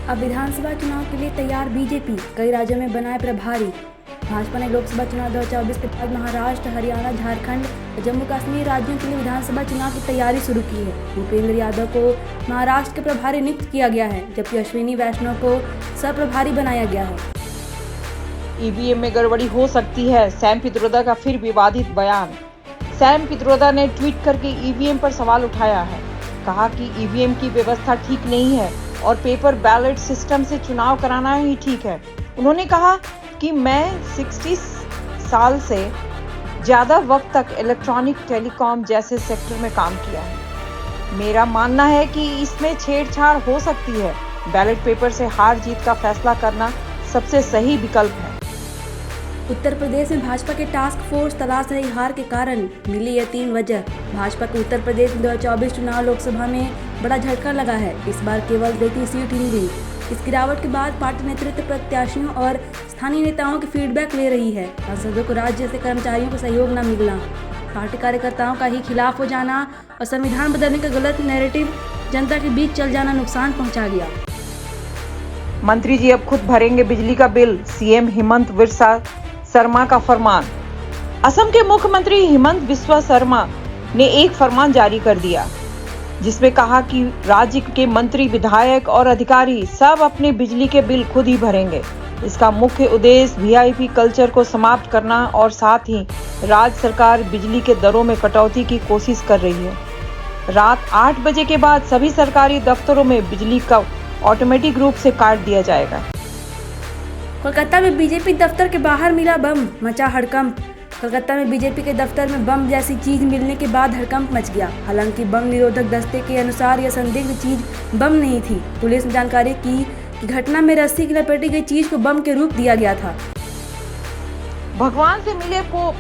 अब विधानसभा चुनाव के लिए तैयार बीजेपी, कई राज्यों में बनाए प्रभारी। भाजपा ने लोकसभा चुनाव 2024 के बाद महाराष्ट्र, हरियाणा, झारखंड और जम्मू कश्मीर राज्यों के लिए विधानसभा चुनाव की तैयारी शुरू की है। भूपेंद्र यादव को महाराष्ट्र के प्रभारी नियुक्त किया गया है, जबकि अश्विनी वैष्णव को सह प्रभारी बनाया गया है। ईवीएम में गड़बड़ी हो सकती है, सैम पित्रोदा का फिर विवादित बयान। सैम पित्रोदा ने ट्वीट करके ईवीएम पर सवाल उठाया है। कहा कि ईवीएम की व्यवस्था ठीक नहीं है और पेपर बैलेट सिस्टम से चुनाव कराना ही ठीक है। उन्होंने कहा कि मैं 60 साल से ज्यादा वक्त तक इलेक्ट्रॉनिक टेलीकॉम जैसे सेक्टर में काम किया है। मेरा मानना है कि इसमें छेड़छाड़ हो सकती है। बैलेट पेपर से हार जीत का फैसला करना सबसे सही विकल्प है। उत्तर प्रदेश में भाजपा के टास्क फोर्स तलाश रही हार के कारण मिली ये 3 वजह। भाजपा को उत्तर प्रदेश में 2024 चुनाव लोकसभा में बड़ा झटका लगा है। इस बार केवल 33 सीट ही मिली। इस गिरावट के बाद पार्टी नेतृत्व प्रत्याशियों और स्थानीय नेताओं की फीडबैक ले रही है। सांसदों को राज्य से कर्मचारियों को सहयोग न मिलना, पार्टी कार्यकर्ताओं का ही खिलाफ हो जाना और संविधान बदलने का गलत नैरेटिव जनता के बीच चल जाना नुकसान पहुंचा गया। मंत्री जी अब खुद भरेंगे बिजली का बिल, सीएम हिमंत बिस्वा शर्मा का फरमान। असम के मुख्यमंत्री हिमंत बिस्वा शर्मा ने एक फरमान जारी कर दिया, जिसमें कहा कि राज्य के मंत्री, विधायक और अधिकारी सब अपने बिजली के बिल खुद ही भरेंगे। इसका मुख्य उद्देश्य वीआईपी कल्चर को समाप्त करना और साथ ही राज्य सरकार बिजली के दरों में कटौती की कोशिश कर रही है। रात 8 बजे के बाद सभी सरकारी दफ्तरों में बिजली का ऑटोमेटिक रूप से काट दिया जाएगा। कोलकाता में बीजेपी दफ्तर के बाहर मिला बम, मचा हड़कंप। कोलकाता में बीजेपी के दफ्तर में बम जैसी चीज मिलने के बाद हड़कंप मच गया। हालांकि बम निरोधक दस्ते के अनुसार यह संदिग्ध चीज बम नहीं थी। पुलिस ने जानकारी की कि घटना में रस्सी की लपेटी गई चीज को बम के रूप दिया गया था। भगवान से मिले पोप,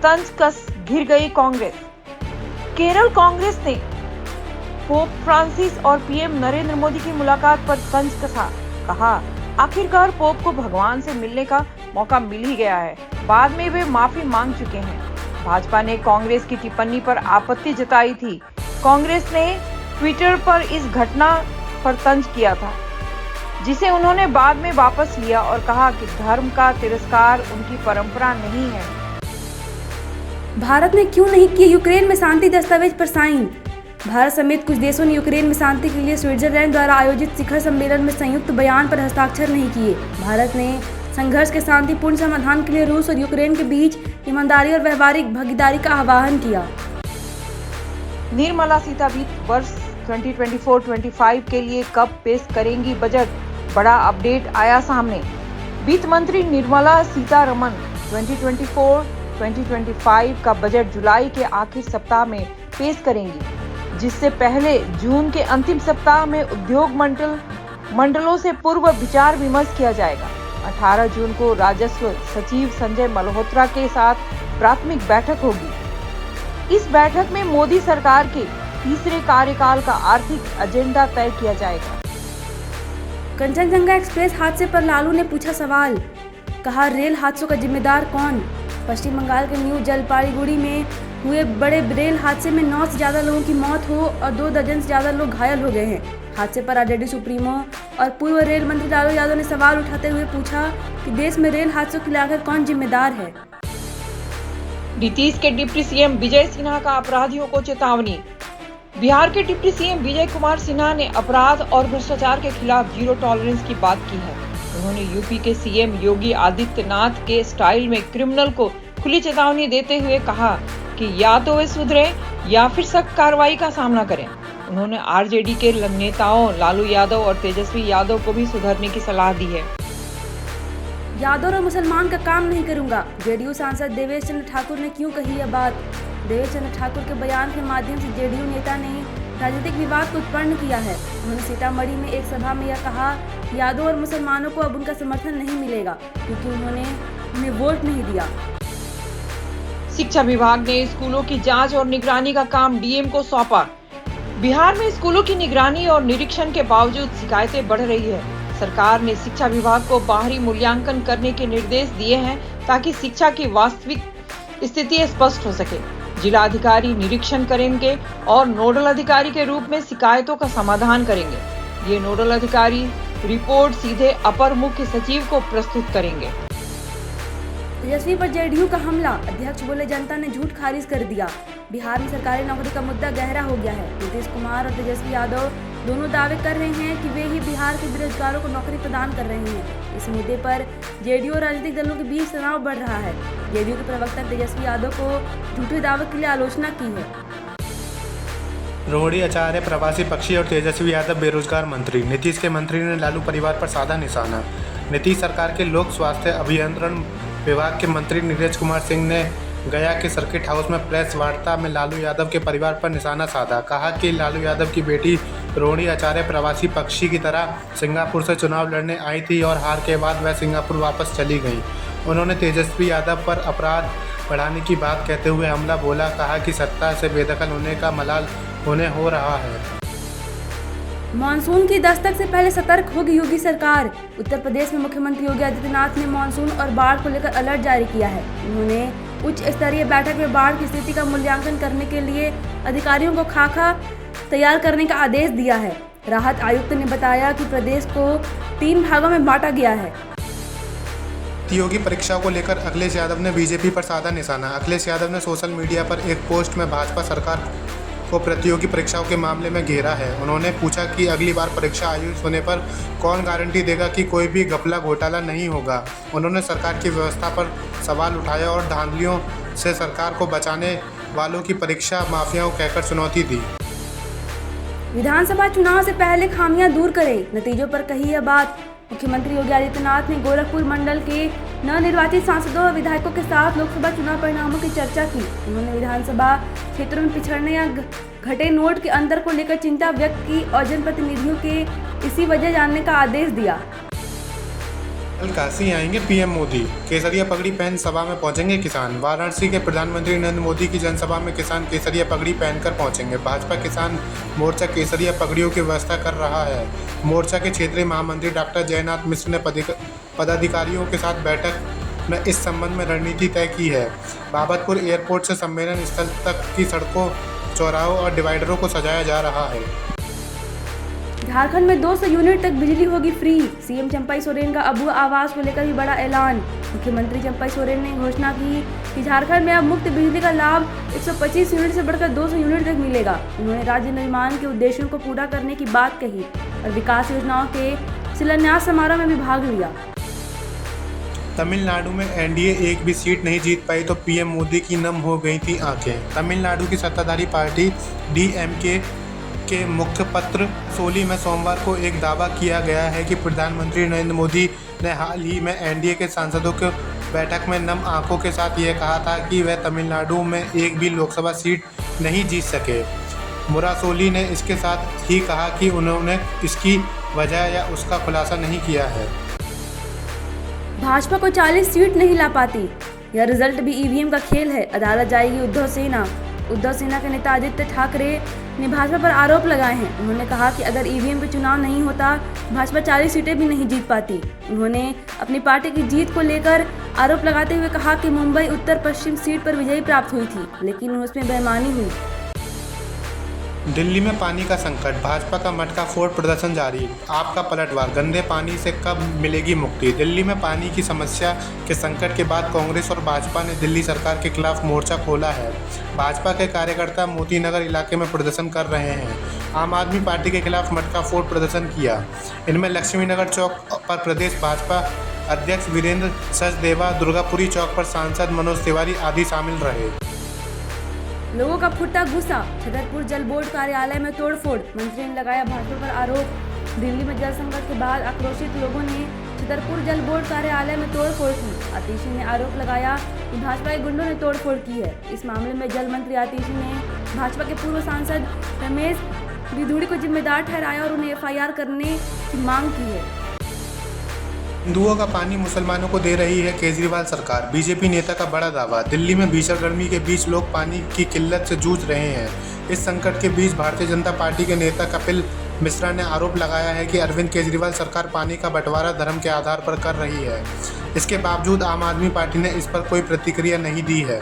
तंज कस घिर गई कांग्रेस। केरल कांग्रेस ने पोप फ्रांसिस और पीएम नरेंद्र मोदी की मुलाकात पर तंज कसा। कहा, आखिरकार पोप को भगवान से मिलने का मौका मिल ही गया है। बाद में वे माफी मांग चुके हैं। भाजपा ने कांग्रेस की टिप्पणी पर आपत्ति जताई थी। कांग्रेस ने ट्विटर पर इस घटना पर तंज किया था, जिसे उन्होंने बाद में वापस लिया और कहा कि धर्म का तिरस्कार उनकी परंपरा नहीं है। भारत ने क्यों नहीं किए यूक्रेन में शांति दस्तावेज पर साइन? भारत समेत कुछ देशों ने यूक्रेन में शांति के लिए स्विट्जरलैंड द्वारा आयोजित शिखर सम्मेलन में संयुक्त बयान पर हस्ताक्षर नहीं किए। भारत ने संघर्ष के शांतिपूर्ण समाधान के लिए रूस और यूक्रेन के बीच ईमानदारी और व्यवहारिक भागीदारी का आह्वान किया। निर्मला सीतारमण वर्ष 2024-25 के लिए कब पेश करेंगी बजट? बड़ा अपडेट आया सामने। वित्त मंत्री निर्मला सीतारमण 2024-2025 का बजट जुलाई के आखिरी सप्ताह में पेश करेंगी, जिससे पहले जून के अंतिम सप्ताह में उद्योग मंडलों से पूर्व विचार विमर्श किया जाएगा। 18 जून को राजस्व सचिव संजय मल्होत्रा के साथ प्राथमिक बैठक होगी। इस बैठक में मोदी सरकार के तीसरे कार्यकाल का आर्थिक एजेंडा तय किया जाएगा। कंचनजंगा एक्सप्रेस हादसे पर लालू ने पूछा सवाल। कहा, रेल हादसों का जिम्मेदार कौन? पश्चिम बंगाल के न्यू जलपाईगुड़ी में हुए बड़े रेल हादसे में 9 से ज्यादा लोगों की मौत हो और 2 दर्जन से ज्यादा लोग घायल हो गए हैं। हादसे पर आरजेडी सुप्रीमो और पूर्व रेल मंत्री लालू यादव ने सवाल उठाते हुए पूछा कि देश में रेल हादसों की लागत कौन जिम्मेदार है। नीतीश के डिप्टी सीएम विजय सिन्हा का अपराधियों को चेतावनी। बिहार के डिप्टी सीएम विजय कुमार सिन्हा ने अपराध और भ्रष्टाचार के खिलाफ जीरो टॉलरेंस की बात की है। उन्होंने यूपी के सीएम योगी आदित्यनाथ के स्टाइल में क्रिमिनल को खुली चेतावनी देते हुए कहा कि या तो वे सुधरे या फिर सख्त कार्रवाई का सामना करें। उन्होंने आरजेडी के नेताओं लालू यादव और तेजस्वी यादव को भी सुधरने की सलाह दी है। यादव और मुसलमान का काम नहीं करूंगा, जेडीयू सांसद देवेश चंद्र ठाकुर ने क्यों कही यह बात? देवेश चंद्र ठाकुर के बयान के माध्यम से जेडीयू नेता ने राजनीतिक विवाद को उत्पन्न किया है। उन्होंने सीतामढ़ी में एक सभा में यह कहा, यादव और मुसलमानों को अब उनका समर्थन नहीं मिलेगा क्योंकि उन्होंने उन्हें वोट नहीं दिया। शिक्षा विभाग ने स्कूलों की जांच और निगरानी का काम डीएम को सौंपा। बिहार में स्कूलों की निगरानी और निरीक्षण के बावजूद शिकायतें बढ़ रही है। सरकार ने शिक्षा विभाग को बाहरी मूल्यांकन करने के निर्देश दिए हैं ताकि शिक्षा की वास्तविक स्थिति स्पष्ट हो सके। जिला अधिकारी निरीक्षण करेंगे और नोडल अधिकारी के रूप में शिकायतों का समाधान करेंगे। ये नोडल अधिकारी रिपोर्ट सीधे अपर मुख्य सचिव को प्रस्तुत करेंगे। तेजस्वी पर जेडीयू का हमला, अध्यक्ष बोले जनता ने झूठ खारिज कर दिया। बिहार में सरकारी नौकरी का मुद्दा गहरा हो गया है। नीतीश कुमार और तेजस्वी यादव दोनों दावे कर रहे हैं कि वे ही बिहार के बेरोजगारों को नौकरी प्रदान कर रहे हैं। इस मुद्दे पर जेडीयू और राजनीतिक दलों के बीच तनाव बढ़ रहा है। जेडीयू के प्रवक्ता तेजस्वी यादव को झूठे दावे के लिए आलोचना की है। रोहिणी आचार्य प्रवासी पक्षी और तेजस्वी यादव बेरोजगार मंत्री। नीतीश के मंत्री ने लालू परिवार पर साधा निशाना। नीतीश सरकार के लोक स्वास्थ्य अभियंत्रण विभाग के मंत्री नीरज कुमार सिंह ने गया के सर्किट हाउस में प्रेस वार्ता में लालू यादव के परिवार पर निशाना साधा। कहा कि लालू यादव की बेटी रोहिणी आचार्य प्रवासी पक्षी की तरह सिंगापुर से चुनाव लड़ने आई थी और हार के बाद वह सिंगापुर वापस चली गई। उन्होंने तेजस्वी यादव पर अपराध बढ़ाने की बात कहते हुए हमला बोला। कहा कि सत्ता से बेदखल होने का मलाल उन्हें हो रहा है। मानसून की दस्तक से पहले सतर्क होगी योगी सरकार। उत्तर प्रदेश में मुख्यमंत्री योगी आदित्यनाथ ने मानसून और बाढ़ को लेकर अलर्ट जारी किया है। उन्होंने उच्च स्तरीय बैठक में बाढ़ की स्थिति का मूल्यांकन करने के लिए अधिकारियों को खाका तैयार करने का आदेश दिया है। राहत आयुक्त ने बताया कि प्रदेश को 3 भागों में बांटा गया है। प्रतियोगी परीक्षाओं को लेकर अखिलेश यादव ने बीजेपी पर साधा निशाना। अखिलेश यादव ने सोशल मीडिया पर एक पोस्ट में भाजपा सरकार को प्रतियोगी परीक्षाओं के मामले में घेरा है। उन्होंने पूछा कि अगली बार परीक्षा आयोजित होने पर कौन गारंटी देगा कि कोई भी घपला घोटाला नहीं होगा। उन्होंने सरकार की व्यवस्था पर सवाल उठाया और धांधलियों से सरकार को बचाने वालों की परीक्षा माफियाओं कहकर चुनौती दी। विधानसभा चुनाव से पहले खामियां दूर करें, नतीजों पर कही यह बात। मुख्यमंत्री योगी आदित्यनाथ ने गोरखपुर मंडल के नवनिर्वाचित सांसदों और विधायकों के साथ लोकसभा चुनाव परिणामों की चर्चा की। उन्होंने विधानसभा क्षेत्रों में पिछड़ने या घटे नोट के अंतर को लेकर चिंता व्यक्त की और जनप्रतिनिधियों के इसी वजह जानने का आदेश दिया। कल काशी आएंगे पीएम मोदी। केसरिया पगड़ी पहन सभा में पहुंचेंगे किसान। वाराणसी के प्रधानमंत्री नरेंद्र मोदी की जनसभा में किसान केसरिया पगड़ी पहनकर पहुंचेंगे। भाजपा किसान मोर्चा केसरिया पगड़ियों की व्यवस्था कर रहा है। मोर्चा के क्षेत्रीय महामंत्री डॉक्टर जयनाथ मिश्र ने पदाधिकारियों के साथ बैठक में इस संबंध में रणनीति तय की है। बाबतपुर एयरपोर्ट से सम्मेलन स्थल तक की सड़कों, चौराहों और डिवाइडरों को सजाया जा रहा है। झारखंड में 200 यूनिट तक बिजली होगी फ्री। सीएम चंपई सोरेन का अबुआ आवास को लेकर भी बड़ा ऐलान। मुख्यमंत्री चंपई सोरेन ने घोषणा की कि झारखंड में अब मुफ्त बिजली का लाभ 125 यूनिट से बढ़कर 200 यूनिट तक मिलेगा। उन्होंने राज्य निर्माण के उद्देश्यों को पूरा करने की बात कही और विकास योजनाओं के शिलान्यास समारोह में भी भाग लिया। तमिलनाडु में एनडीए एक भी सीट नहीं जीत पाई तो पीएम मोदी की नम हो गई थी आंखें। तमिलनाडु की सत्ताधारी पार्टी डीएमके के मुखपत्र सोली में सोमवार को एक दावा किया गया है कि प्रधानमंत्री नरेंद्र मोदी ने हाल ही में एनडीए के सांसदों की बैठक में नम आंखों के साथ ये कहा था कि वह तमिलनाडु में एक भी लोकसभा सीट नहीं जीत सके। मुरासोली ने इसके साथ ही कहा कि उन्होंने इसकी वजह या उसका खुलासा नहीं किया है। भाजपा को 40 सीट नहीं ला पाती, यह रिजल्ट भी ईवीएम का खेल है। अदालत जाएगी उद्धव सेना। उद्धव सेना के नेता आदित्य ठाकरे ने भाजपा पर आरोप लगाए हैं। उन्होंने कहा कि अगर ईवीएम पे चुनाव नहीं होता भाजपा 40 सीटें भी नहीं जीत पाती। उन्होंने अपनी पार्टी की जीत को लेकर आरोप लगाते हुए कहा कि मुंबई उत्तर पश्चिम सीट पर विजयी प्राप्त हुई थी, लेकिन उसमें बेईमानी हुई। दिल्ली में पानी का संकट, भाजपा का मटका फोड़ प्रदर्शन जारी। आपका पलटवार, गंदे पानी से कब मिलेगी मुक्ति। दिल्ली में पानी की समस्या के संकट के बाद कांग्रेस और भाजपा ने दिल्ली सरकार के खिलाफ मोर्चा खोला है। भाजपा के कार्यकर्ता मोती नगर इलाके में प्रदर्शन कर रहे हैं। आम आदमी पार्टी के खिलाफ मटका फोड़ प्रदर्शन किया। इनमें लक्ष्मी नगर चौक पर प्रदेश भाजपा अध्यक्ष वीरेंद्र सचदेवा, दुर्गापुरी चौक पर सांसद मनोज तिवारी आदि शामिल रहे। लोगों का फुटा गुस्सा, छतरपुर जल बोर्ड कार्यालय में तोड़फोड़, मंत्री ने लगाया भाजपा पर आरोप। दिल्ली में जल संकट के बाद आक्रोशित लोगों ने छतरपुर जल बोर्ड कार्यालय में तोड़फोड़ की। आतिशी ने आरोप लगाया कि भाजपा के गुंडों ने तोड़फोड़ की है। इस मामले में जल मंत्री आतिशी ने भाजपा के पूर्व सांसद रमेश बिधूड़ी को जिम्मेदार ठहराया और उन्हें एफआईआर करने की मांग की है। हिंदुओं का पानी मुसलमानों को दे रही है केजरीवाल सरकार, बीजेपी नेता का बड़ा दावा। दिल्ली में भीषण गर्मी के बीच लोग पानी की किल्लत से जूझ रहे हैं। इस संकट के बीच भारतीय जनता पार्टी के नेता कपिल मिश्रा ने आरोप लगाया है कि अरविंद केजरीवाल सरकार पानी का बंटवारा धर्म के आधार पर कर रही है। इसके बावजूद आम आदमी पार्टी ने इस पर कोई प्रतिक्रिया नहीं दी है।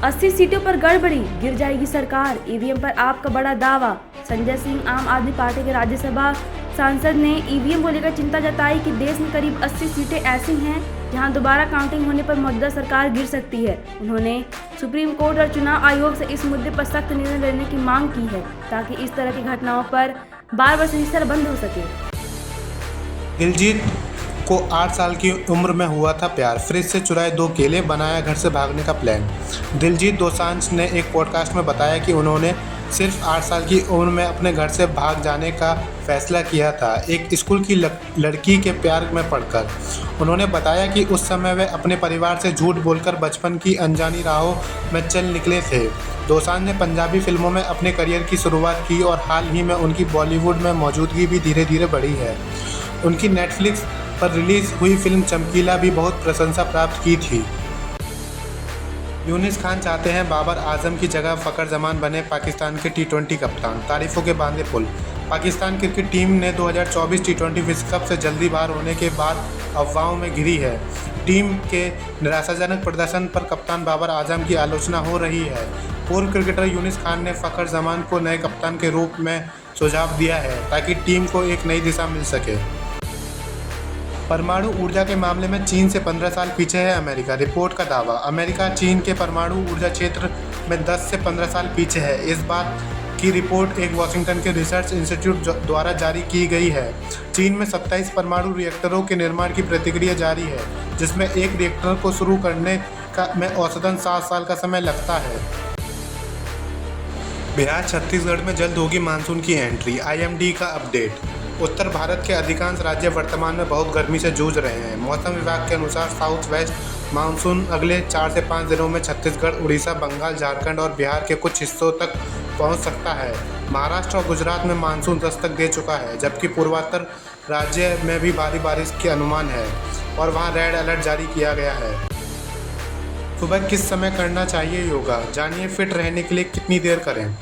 80 सीटों पर गड़बड़ी, गिर जाएगी सरकार, ईवीएम पर आपका बड़ा दावा। संजय सिंह आम आदमी पार्टी के राज्यसभा सांसद ने ईवीएम को लेकर चिंता जताई कि देश में करीब 80 सीटें ऐसी हैं जहां दोबारा काउंटिंग होने पर मौजूदा सरकार गिर सकती है। उन्होंने सुप्रीम कोर्ट और चुनाव आयोग से इस मुद्दे पर सख्त निर्णय लेने की मांग की है ताकि इस तरह की घटनाओं पर बार-बार सही बंद हो सके। दिलजीत को 8 साल की उम्र में हुआ था प्यार, फ्रिज से चुराए 2 केले, बनाया घर से भागने का प्लान। दिलजीत दोसांझ ने एक पॉडकास्ट में बताया कि उन्होंने सिर्फ 8 साल की उम्र में अपने घर से भाग जाने का फैसला किया था, एक स्कूल की लड़की के प्यार में पड़कर। उन्होंने बताया कि उस समय वे अपने परिवार से झूठ बोलकर बचपन की अनजानी राहों में चल निकले थे। दोसांझ ने पंजाबी फिल्मों में अपने करियर की शुरुआत की और हाल ही में उनकी बॉलीवुड में मौजूदगी भी धीरे धीरे बढ़ी है। उनकी नेटफ्लिक्स पर रिलीज हुई फिल्म चमकीला भी बहुत प्रशंसा प्राप्त की थी। यूनिस खान चाहते हैं बाबर आजम की जगह फ़खर जमान बने पाकिस्तान के T20 कप्तान, तारीफों के बांधे पुल। पाकिस्तान क्रिकेट टीम ने 2024 T20 विश्व कप से जल्दी बाहर होने के बाद अफवाहों में घिरी है। टीम के निराशाजनक प्रदर्शन पर कप्तान बाबर आजम की आलोचना हो रही है। पूर्व क्रिकेटर यूनिस खान ने फ़खर जमान को नए कप्तान के रूप में सुझाव दिया है ताकि टीम को एक नई दिशा मिल सके। परमाणु ऊर्जा के मामले में चीन से 15 साल पीछे है अमेरिका, रिपोर्ट का दावा। अमेरिका चीन के परमाणु ऊर्जा क्षेत्र में 10 से 15 साल पीछे है। इस बात की रिपोर्ट एक वाशिंगटन के रिसर्च इंस्टीट्यूट द्वारा जारी की गई है। चीन में 27 परमाणु रिएक्टरों के निर्माण की प्रक्रिया जारी है, जिसमें एक रिएक्टर को शुरू करने में औसतन 7 साल का समय लगता है। बिहार छत्तीसगढ़ में जल्द होगी मानसून की एंट्री, IMD का अपडेट। उत्तर भारत के अधिकांश राज्य वर्तमान में बहुत गर्मी से जूझ रहे हैं। मौसम विभाग के अनुसार साउथ वेस्ट मानसून अगले 4 से 5 दिनों में छत्तीसगढ़, उड़ीसा, बंगाल, झारखंड और बिहार के कुछ हिस्सों तक पहुंच सकता है। महाराष्ट्र और गुजरात में मानसून दस्तक दे चुका है, जबकि पूर्वोत्तर राज्य में भी भारी बारिश के अनुमान है और वहां रेड अलर्ट जारी किया गया है। सुबह किस समय करना चाहिए योगा, जानिए फिट रहने के लिए कितनी देर करें।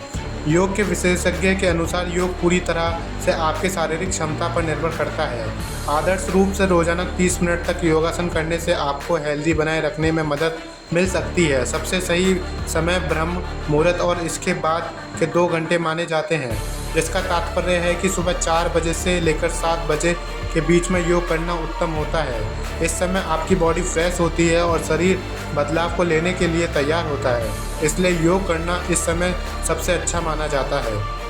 योग के विशेषज्ञ के अनुसार योग पूरी तरह से आपके शारीरिक क्षमता पर निर्भर करता है। आदर्श रूप से रोजाना 30 मिनट तक योगासन करने से आपको हेल्दी बनाए रखने में मदद मिल सकती है। सबसे सही समय ब्रह्म मुहूर्त और इसके बाद के 2 घंटे माने जाते हैं, जिसका तात्पर्य है कि सुबह 4 बजे से लेकर 7 बजे के बीच में योग करना उत्तम होता है। इस समय आपकी बॉडी फ्रेश होती है और शरीर बदलाव को लेने के लिए तैयार होता है, इसलिए योग करना इस समय सबसे अच्छा माना जाता है।